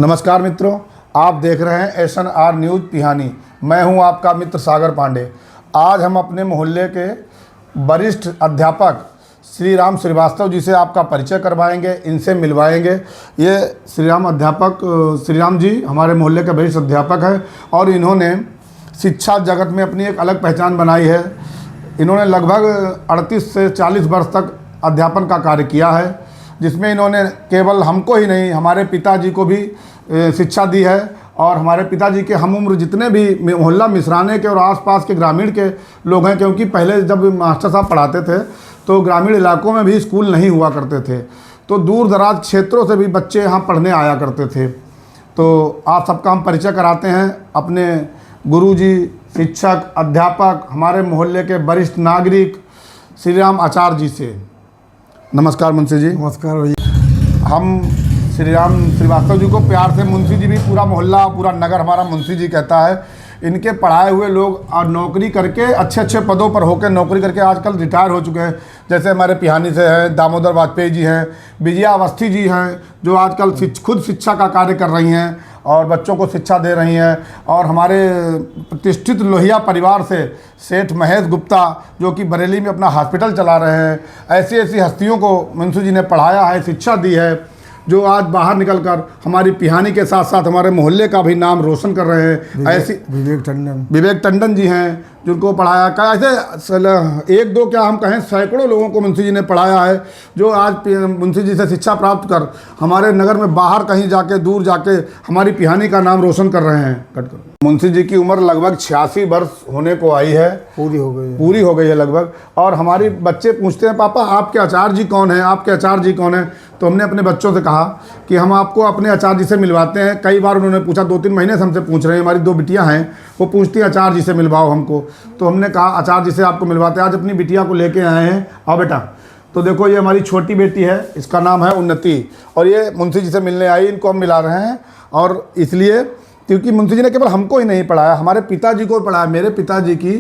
नमस्कार मित्रों, आप देख रहे हैं SNR न्यूज़ पिहानी। मैं हूं आपका मित्र सागर पांडे। आज हम अपने मोहल्ले के वरिष्ठ अध्यापक श्री राम श्रीवास्तव जी से आपका परिचय करवाएंगे, इनसे मिलवाएंगे। ये श्री राम अध्यापक श्री राम जी हमारे मोहल्ले के वरिष्ठ अध्यापक हैं और इन्होंने शिक्षा जगत में अपनी एक अलग पहचान बनाई है। इन्होंने लगभग 38 से 40 वर्ष तक अध्यापन का कार्य किया है, जिसमें इन्होंने केवल हमको ही नहीं, हमारे पिताजी को भी शिक्षा दी है। और हमारे पिताजी के हम उम्र जितने भी मोहल्ला मिसराने के और आसपास के ग्रामीण के लोग हैं, क्योंकि पहले जब मास्टर साहब पढ़ाते थे तो ग्रामीण इलाकों में भी स्कूल नहीं हुआ करते थे, तो दूर दराज क्षेत्रों से भी बच्चे यहाँ पढ़ने आया करते थे। तो आप सबका हम परिचय कराते हैं अपने गुरुजी, शिक्षक, अध्यापक, हमारे मोहल्ले के वरिष्ठ नागरिक श्री राम आचार्य जी से। नमस्कार मुंशी जी। नमस्कार भैया। हम श्री राम श्रीवास्तव जी को प्यार से मुंशी जी भी, पूरा मोहल्ला, पूरा नगर हमारा मुंशी जी कहता है। इनके पढ़ाए हुए लोग और नौकरी करके अच्छे अच्छे पदों पर होकर नौकरी करके आजकल रिटायर हो चुके हैं। जैसे हमारे पिहानी से हैं दामोदर वाजपेयी जी हैं, विजया अवस्थी जी हैं, जो आजकल खुद शिक्षा का कार्य कर रही हैं और बच्चों को शिक्षा दे रही हैं। और हमारे प्रतिष्ठित लोहिया परिवार से सेठ महेश गुप्ता, जो कि बरेली में अपना हॉस्पिटल चला रहे हैं। ऐसी ऐसी हस्तियों को मुंशी जी ने पढ़ाया है, शिक्षा दी है, जो आज बाहर निकलकर हमारी पिहानी के साथ साथ हमारे मोहल्ले का भी नाम रोशन कर रहे हैं। ऐसी विवेक टंडन जी हैं, जिनको पढ़ाया का ऐसे एक दो क्या हम कहें सैकड़ों लोगों को मुंशी जी ने पढ़ाया है, जो आज मुंशी जी से शिक्षा प्राप्त कर हमारे नगर में बाहर कहीं जाके, दूर जाके हमारी पिहानी का नाम रोशन कर रहे हैं। मुंशी जी की उम्र लगभग 86 वर्ष होने को आई है, पूरी हो गई है लगभग। और हमारी बच्चे पूछते हैं, पापा आपके आचार्य जी कौन हैं, आपके आचार्य जी कौन हैं? तो हमने अपने बच्चों से कहा कि हम आपको अपने आचार्य जी से मिलवाते हैं। कई बार उन्होंने पूछा, 2-3 महीने से हमसे पूछ रहे हैं। हमारी 2 बिटियां हैं, वो पूछती हैं आचार्य जी से मिलवाओ हमको। तो हमने कहा आचार्य जी से आपको मिलवाते हैं। आज अपनी बिटिया को लेके आए हैं। आओ बेटा। तो देखो, ये हमारी छोटी बेटी है, इसका नाम है उन्नति, और ये मुंशी जी से मिलने आई। इनको हम मिला रहे हैं, और इसलिए क्योंकि मुंशी जी ने केवल हमको ही नहीं पढ़ाया, हमारे पिताजी को पढ़ाया। मेरे पिताजी की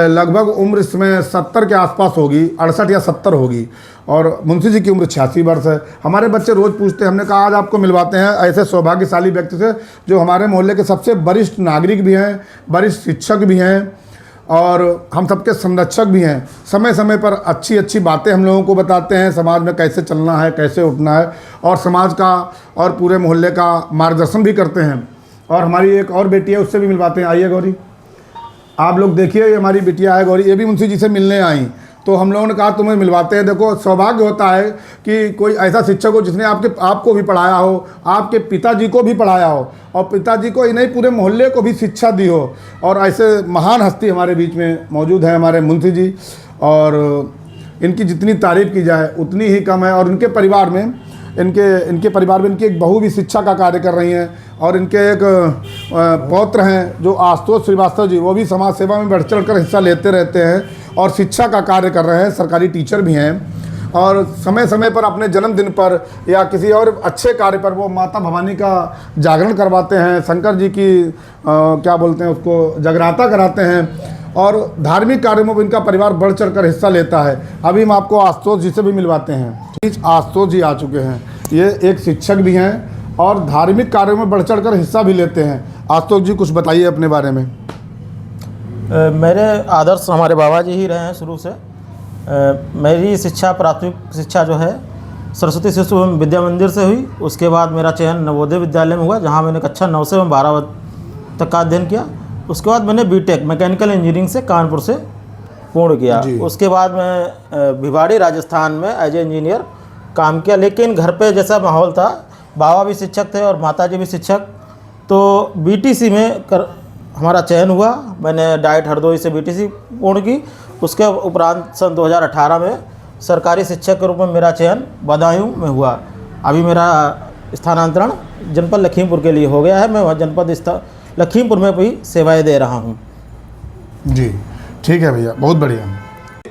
लगभग उम्र इसमें 70 के आसपास होगी, 68 या 70 होगी, और मुंशी जी की उम्र 86 वर्ष है। हमारे बच्चे रोज़ पूछते हैं। हमने कहा आज आपको मिलवाते हैं ऐसे सौभाग्यशाली व्यक्ति से, जो हमारे मोहल्ले के सबसे वरिष्ठ नागरिक भी हैं, वरिष्ठ शिक्षक भी हैं, और हम सबके संरक्षक भी हैं। समय समय पर अच्छी अच्छी बातें हम लोगों को बताते हैं, समाज में कैसे चलना है, कैसे उठना है, और समाज का और पूरे मोहल्ले का मार्गदर्शन भी करते हैं। और हमारी एक और बेटी है, उससे भी मिलवाते हैं। आइए गौरी, आप लोग देखिए, ये हमारी बिटिया है गौरी, ये भी मुंशी जी से मिलने आई। तो हम लोगों ने कहा तुम्हें मिलवाते हैं। देखो, सौभाग्य होता है कि कोई ऐसा शिक्षक हो जिसने आपको भी पढ़ाया हो, आपके पिताजी को भी पढ़ाया हो, और पिताजी को ही नहीं पूरे मोहल्ले को भी शिक्षा दी हो। और ऐसे महान हस्ती हमारे बीच में मौजूद है हमारे मुंशी जी, और इनकी जितनी तारीफ़ की जाए उतनी ही कम है। और इनके परिवार में इनकी एक बहू भी शिक्षा का कार्य कर रही हैं, और इनके एक पौत्र हैं जो आशुतोष श्रीवास्तव जी, वो भी समाज सेवा में बढ़ चढ़ कर हिस्सा लेते रहते हैं और शिक्षा का कार्य कर रहे हैं, सरकारी टीचर भी हैं। और समय समय पर अपने जन्मदिन पर या किसी और अच्छे कार्य पर वो माता भवानी का जागरण करवाते हैं, शंकर जी की क्या बोलते हैं उसको, जगराता कराते हैं, और धार्मिक कार्यों में इनका परिवार बढ़ चढ़ कर हिस्सा लेता है। अभी हम आपको आशुतोष जी से भी मिलवाते हैं। आशुतोष जी आ चुके हैं, ये एक शिक्षक भी हैं और धार्मिक कार्यों में बढ़ चढ़ कर हिस्सा भी लेते हैं। आशुतोष जी कुछ बताइए अपने बारे में। मेरे आदर्श हमारे बाबा जी ही रहे हैं शुरू से। मेरी शिक्षा, प्राथमिक शिक्षा जो है सरस्वती शिशु विद्या मंदिर से हुई। उसके बाद मेरा चयन नवोदय विद्यालय में हुआ, जहाँ मैंने कक्षा 9 से 12 तक का अध्ययन किया। उसके बाद मैंने बीटेक मैकेनिकल इंजीनियरिंग से कानपुर से पूर्ण किया। उसके बाद मैं भिवाड़ी राजस्थान में एज ए इंजीनियर काम किया। लेकिन घर पे जैसा माहौल था, बाबा भी शिक्षक थे और माताजी भी शिक्षक, तो बीटीसी में हमारा चयन हुआ। मैंने डाइट हरदोई से बीटीसी पूर्ण की। उसके उपरांत सन 2018 में सरकारी शिक्षक के रूप में मेरा चयन बदायूं में हुआ। अभी मेरा स्थानांतरण जनपद लखीमपुर के लिए हो गया है। मैं वहाँ जनपद लखीमपुर में भी सेवाएं दे रहा हूँ। जी ठीक है भैया, बहुत बढ़िया।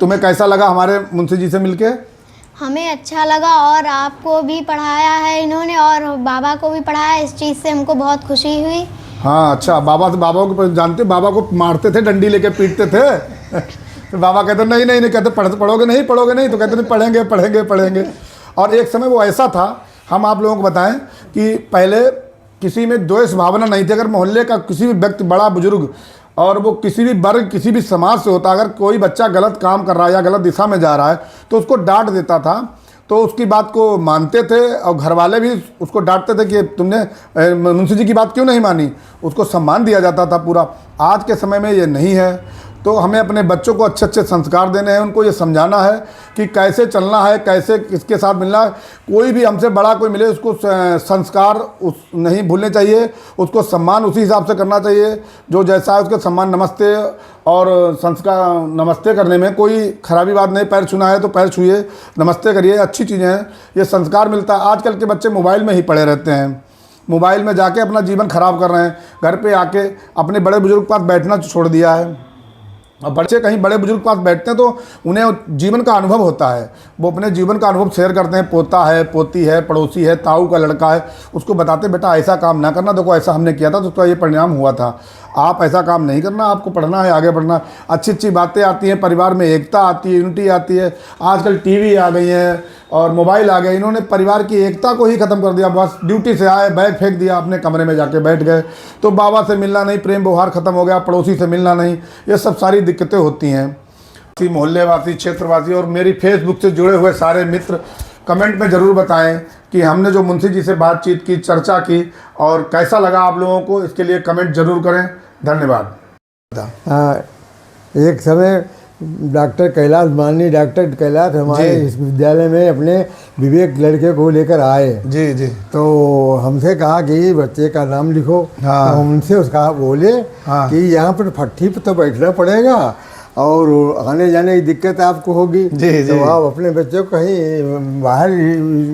तुम्हें कैसा लगा हमारे मुंशी जी से मिलके? हमें अच्छा लगा, और आपको भी पढ़ाया है इन्होंने और बाबा को भी पढ़ाया। इस चीज़ से हमको बहुत खुशी हुई। हाँ अच्छा, बाबा को जानते, बाबा को मारते थे, डंडी लेके पीटते थे। तो बाबा कहते नहीं कहते पढ़ोगे नहीं, तो कहते पढ़ेंगे। और एक समय वो ऐसा था, हम आप लोगों को बताएं कि पहले किसी में द्वेष भावना नहीं थी। अगर मोहल्ले का किसी भी व्यक्ति, बड़ा बुजुर्ग, और वो किसी भी वर्ग, किसी भी समाज से होता, अगर कोई बच्चा गलत काम कर रहा है या गलत दिशा में जा रहा है तो उसको डांट देता था, तो उसकी बात को मानते थे और घर वाले भी उसको डांटते थे कि तुमने मुंशी जी की बात क्यों नहीं मानी, उसको सम्मान दिया जाता था पूरा। आज के समय में ये नहीं है। तो हमें अपने बच्चों को अच्छे अच्छे संस्कार देने हैं, उनको ये समझाना है कि कैसे चलना है, कैसे किसके साथ मिलना है। कोई भी हमसे बड़ा कोई मिले उसको संस्कार नहीं भूलने चाहिए, उसको सम्मान उसी हिसाब से करना चाहिए जो जैसा है उसके सम्मान। नमस्ते और संस्कार, नमस्ते करने में कोई खराबी बात नहीं। पैर छूना है तो पैर छूइए, नमस्ते करिए, अच्छी चीज़ें हैं, ये संस्कार मिलता है। आजकल के बच्चे मोबाइल में ही पड़े रहते हैं, मोबाइल में जाके अपना जीवन ख़राब कर रहे हैं। घर पे आके अपने बड़े बुजुर्ग के पास बैठना छोड़ दिया है। अब बच्चे कहीं बड़े बुजुर्ग के पास बैठते हैं तो उन्हें जीवन का अनुभव होता है, वो अपने जीवन का अनुभव शेयर करते हैं। पोता है, पोती है, पड़ोसी है, ताऊ का लड़का है, उसको बताते बेटा ऐसा काम ना करना, देखो ऐसा हमने किया था तो उसका ये परिणाम हुआ था, आप ऐसा काम नहीं करना, आपको पढ़ना है, आगे बढ़ना। अच्छी अच्छी बातें आती हैं, परिवार में एकता आती है, यूनिटी आती है। आजकल टीवी आ गई है और मोबाइल आ गए, इन्होंने परिवार की एकता को ही ख़त्म कर दिया। बस ड्यूटी से आए, बैग फेंक दिया, अपने कमरे में जाके बैठ गए, तो बाबा से मिलना नहीं, प्रेम व्यवहार ख़त्म हो गया, पड़ोसी से मिलना नहीं, ये सब सारी दिक्कतें होती हैं। मोहल्लेवासी, क्षेत्रवासी और मेरी फेसबुक से जुड़े हुए सारे मित्र कमेंट में ज़रूर बताएं कि हमने जो मुंशी जी से बातचीत की, चर्चा की, और कैसा लगा आप लोगों को, इसके लिए कमेंट ज़रूर करें। धन्यवाद। एक समय डॉक्टर कैलाश, माननीय डॉक्टर कैलाश हमारे इस विद्यालय में अपने विवेक लड़के को लेकर आए। जी जी। तो हमसे कहा कि बच्चे का नाम लिखो। हाँ। तो हमसे उसका बोले कि यहाँ पर फट्टी पर तो बैठना पड़ेगा और आने जाने की दिक्कत आपको होगी। जी जी। तो आप अपने बच्चों को कहीं बाहर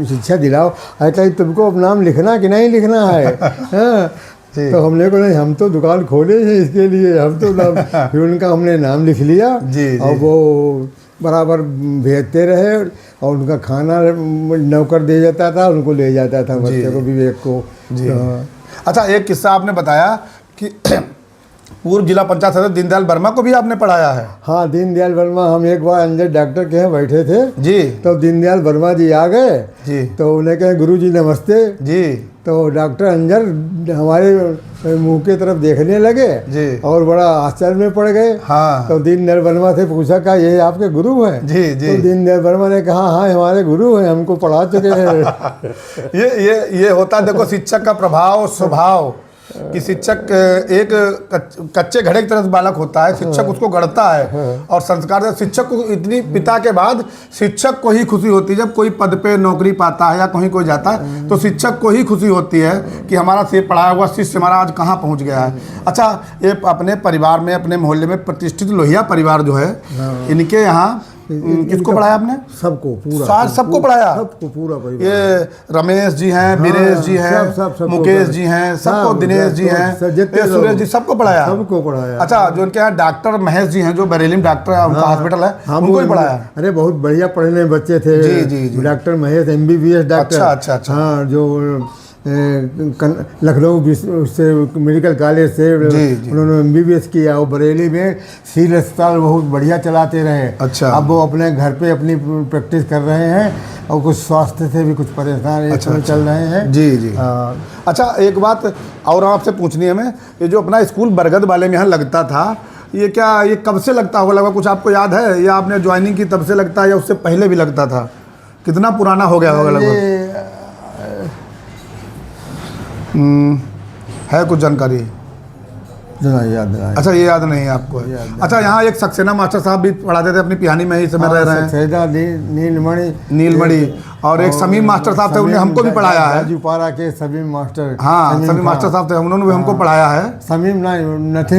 शिक्षा दिलाओ। कहीं तुमको अब नाम लिखना कि नहीं लिखना है। हाँ। तो हमने को नहीं, हम तो दुकान खोले हैं इसके लिए, हम तो नाम फिर उनका हमने नाम लिख लिया। जी। और वो बराबर भेजते रहे और उनका खाना नौकर दे जाता था, उनको ले जाता था बच्चे को, विवेक को। जी। अच्छा, एक किस्सा आपने बताया कि पूर्व जिला पंचायत सदस्य दीनदयाल वर्मा को भी आपने पढ़ाया है। हाँ, दीनदयाल वर्मा, हम एक बार अंदर डॉक्टर के यहाँ बैठे थे जी, तो दीनदयाल वर्मा जी आ गए जी, तो उन्हें कहे गुरुजी नमस्ते जी। तो डॉक्टर अंजर हमारे मुंह की तरफ देखने लगे जी। और बड़ा आश्चर्य में पड़ गए। हाँ। तो दीनदयाल वर्मा से पूछा क्या ये आपके गुरु हैं? जी जी। तो दीनदयाल वर्मा ने कहा हाँ हमारे गुरु हैं, हमको पढ़ा चुके हैं। ये होता है, देखो शिक्षक का प्रभाव, स्वभाव कि शिक्षक एक कच्चे घड़े की तरह बालक होता है, शिक्षक उसको गढ़ता है और संस्कार से शिक्षक को इतनी, पिता के बाद शिक्षक को ही खुशी होती है जब कोई पद पे नौकरी पाता है या कहीं कोई जाता है तो शिक्षक को ही खुशी होती है कि हमारा से पढ़ाया हुआ शिष्य हमारा आज कहाँ पहुँच गया है। अच्छा, ये अपने परिवार में, अपने मोहल्ले में प्रतिष्ठित लोहिया परिवार जो है, इनके यहाँ किसको पढ़ाया आपने? सबको, पूरा सबको पढ़ाया, सबको, पूरा परिवार। ये रमेश जी हैं, बीरेश जी हैं, सब मुकेश जी हैं, सबको, दिनेश जी हैं, सुरेश जी, सबको पढ़ाया। सबको पढ़ाया। अच्छा, जो उनके यहाँ डॉक्टर महेश जी हैं, जो बरेली में डॉक्टर है, उनका हॉस्पिटल है, उनको ही पढ़ाया। अरे बहुत बढ़िया पढ़ने बच्चे थे। जी जी जी। Doctor Mahesh MBBS doctor. अच्छा अच्छा। हाँ, जो लखनऊ से मेडिकल कॉलेज से उन्होंने MBBS किया। और बरेली में सिविल अस्पताल बहुत बढ़िया चलाते रहे। अच्छा। अब वो अपने घर पे अपनी प्रैक्टिस कर रहे हैं और कुछ स्वास्थ्य से भी कुछ परेशान चल रहे हैं। जी जी। अच्छा, एक बात और आपसे पूछनी है हमें, ये जो अपना स्कूल बरगद वाले में यहाँ लगता था, ये क्या, ये कब से लगता होगा लगभग, कुछ आपको याद है? या आपने ज्वाइनिंग की तब से लगता है या उससे पहले भी लगता था? कितना पुराना हो गया होगा लगभग? है कुछ जानकारी? याद नहीं। अच्छा, ये याद नहीं है आपको? अच्छा, यहाँ एक सक्सेना मास्टर साहब भी पढ़ाते थे अपनी पिहानी में ही समय रह रहे हैं, नीलमणि, और एक समीम मास्टर साहब थे, उन्होंने हमको भी पढ़ाया है। राजूपारा के समीम मास्टर। हाँ, समीम मास्टर साहब थे, उन्होंने भी हमको पढ़ाया है। समीम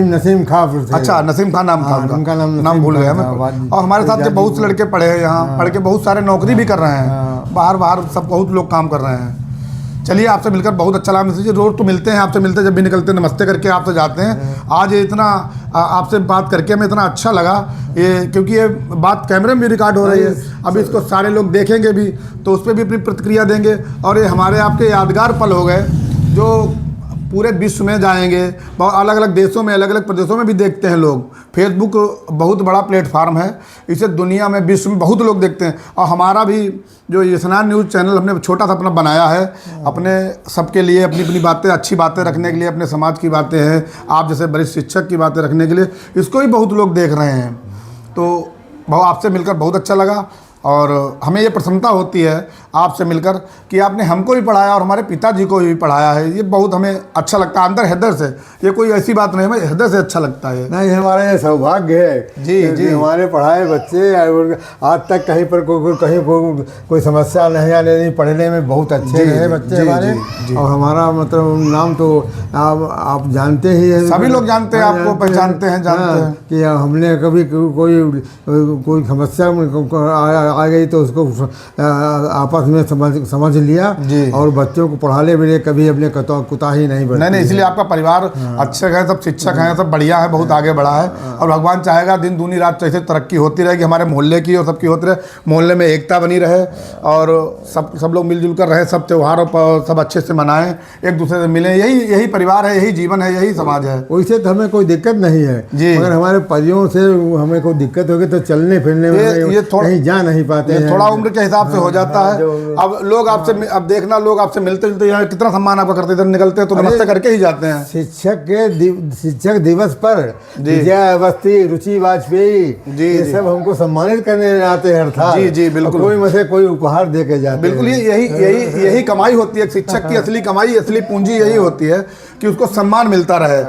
नसीम खान। अच्छा, नसीम खान नाम था उनका, नाम भूल गया मैं। और हमारे साथ के बहुत से लड़के पढ़े हैं यहाँ, पढ़ के बहुत सारे नौकरी भी कर रहे हैं, बाहर सब बहुत लोग काम कर रहे हैं। चलिए, आपसे मिलकर बहुत अच्छा लगा। मिश्र जी, रोज तो मिलते हैं, आपसे मिलते जब भी निकलते हैं नमस्ते करके आपसे जाते हैं। आज ये इतना आपसे बात करके हमें इतना अच्छा लगा, ये क्योंकि ये बात कैमरे में भी रिकॉर्ड हो रही है, अभी इसको सारे लोग देखेंगे भी तो उस पर भी अपनी प्रतिक्रिया देंगे। और ये हमारे आपके यादगार पल हो गए जो पूरे विश्व में जाएंगे, अलग अलग देशों में, अलग अलग प्रदेशों में भी देखते हैं लोग। फेसबुक बहुत बड़ा प्लेटफार्म है, इसे दुनिया में, विश्व में बहुत लोग देखते हैं। और हमारा भी जो यसनान न्यूज़ चैनल हमने छोटा सा अपना बनाया है, अपने सबके लिए, अपनी अपनी बातें, अच्छी बातें रखने के लिए, अपने समाज की बातें हैं, आप जैसे वरिष्ठ शिक्षक की बातें रखने के लिए, इसको भी बहुत लोग देख रहे हैं। तो आपसे मिलकर बहुत अच्छा लगा और हमें ये प्रसन्नता होती है आपसे मिलकर कि आपने हमको भी पढ़ाया और हमारे पिताजी को भी पढ़ाया है। ये बहुत हमें अच्छा लगता है अंदर हृदय से, ये कोई ऐसी बात नहीं, हमें हृदय से अच्छा लगता है। नहीं, हमारा ये सौभाग्य है जी, कि जी। हमारे पढ़ाए बच्चे आज तक कहीं पर कोई समस्या नहीं आने दी, पढ़ने में बहुत अच्छे रहे बच्चे जी, हमारे। जी, जी। और हमारा मतलब नाम तो आप जानते ही हैं, सभी लोग जानते हैं, आपको पहचानते हैं, जानते हैं कि हमने कभी कोई समस्या आ गई तो उसको आपस में समझ लिया जी। और बच्चों को पढ़ाने में लिए कभी अपने कुताही नहीं बरती। नहीं, इसलिए आपका परिवार अच्छे है, सब शिक्षक हैं, सब बढ़िया है, बहुत आगे बढ़ा है। और भगवान चाहेगा दिन दूनी रात ऐसे तरक्की होती रहेगी, हमारे मोहल्ले की और सबकी होती रहे, मोहल्ले में एकता बनी रहे और सब लोग मिलजुल कर रहे, सब त्योहार सब अच्छे से मनाएं, एक दूसरे से मिलें। यही परिवार है, यही जीवन है, यही समाज है। वैसे तो हमें कोई दिक्कत नहीं है जी। मगर हमारे परियों से हमें कोई दिक्कत होगी तो चलने फिरने में ये थोड़ा कहीं जा नहीं पाते हैं। थोड़ा उम्र के हिसाब से हो जाता है। अब लोग आपसे, अब देखना, लोग आपसे मिलते जुलते यहाँ कितना सम्मान आपका करते, इधर निकलते हैं तो नमस्ते करके ही जाते हैं। शिक्षक दिवस पर विजया अवस्थी, रुचि वाजपेयी, ये सब हमको सम्मानित करने आते हैं अर्थात। जी, जी, बिल्कुल। कोई मुझे कोई उपहार दे के जाते हैं। बिल्कुल, यही कमाई होती है शिक्षक की। असली कमाई, असली पूंजी यही होती है कि उसको सम्मान मिलता रहे।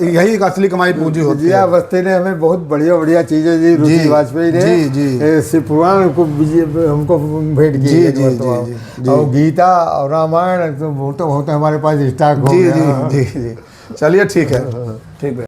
यही असली कमाई पूंजी होती है। विजया अवस्थी ने हमें बहुत बढ़िया चीजें दी, रुचि वाजपेयी ने शिव पुराण को हमको भेंट की। जी। और गीता और रामायण तो बहुत हमारे पास स्टॉक हो गया। जी। चलिए, ठीक है, ठीक है।